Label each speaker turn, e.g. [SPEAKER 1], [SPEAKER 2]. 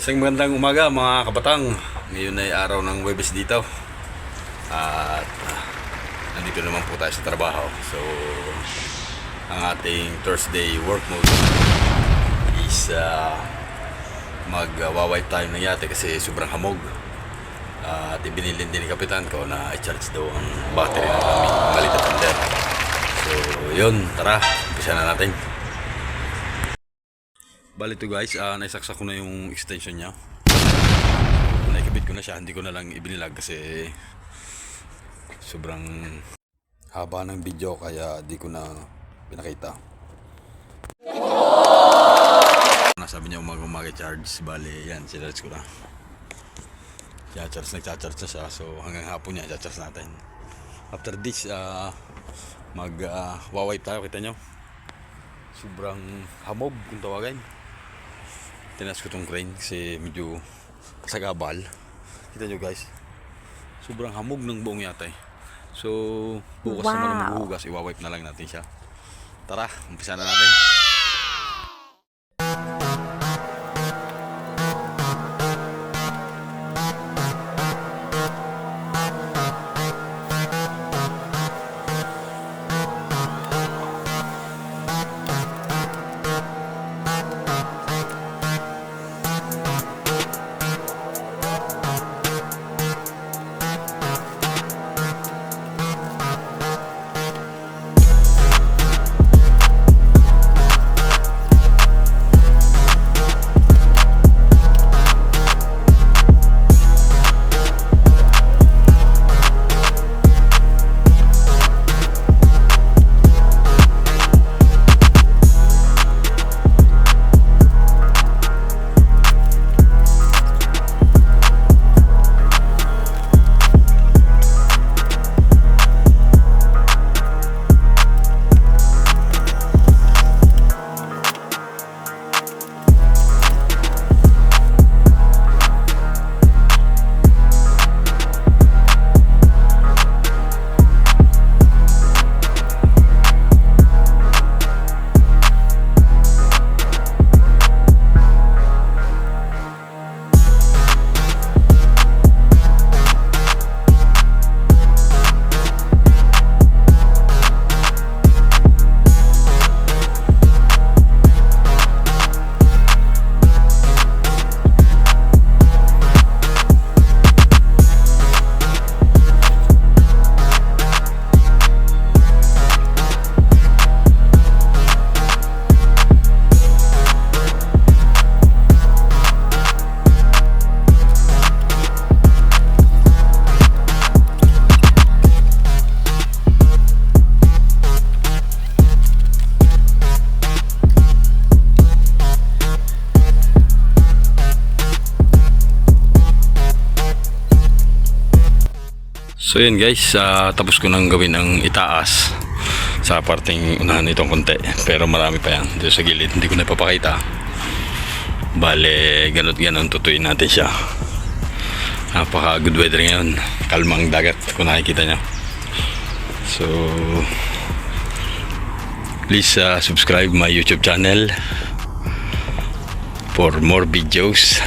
[SPEAKER 1] Isang magandang umaga mga kabatang. Ngayon ay araw ng Huwebes dito. At nandito naman po tayo sa trabaho. So ang ating Thursday work mode is mag-wipe tayo ng yate kasi sobrang hamog. At ibinilin din ni kapitan ko na i-charge daw ang battery ng aming maliit na pander. So yun, tara, umpisa na natin. Bali to guys, naisaksak ko na yung extension nya. Naikabit ko na siya, hindi ko na lang ibinilag kasi sobrang haba ng video kaya di ko na pinakita. Sabi niya umaga charge, bali yan, sinarge ko na. Nagcharge na siya, so hanggang hapon niya i-charge natin. After this, mag-wipe tayo, kita nyo. Sobrang hamog kung tawagin. Tinas ko tong crane kasi medyo sagabal. Kita nyo guys, sobrang hamog ng buong yate. So bukas naman na maghuhugas, iwawipe na lang natin siya. Tara, umpisa na natin. So yun guys, tapos ko nang gawin ang itaas sa parting unahan nitong konti, pero marami pa yan dito sa gilid, hindi ko na papakita. Bale, ganot ganon tutuin natin siya. Napaka good weather ngayon, kalmang dagat kung nakikita nyo. So please subscribe my YouTube channel for more videos.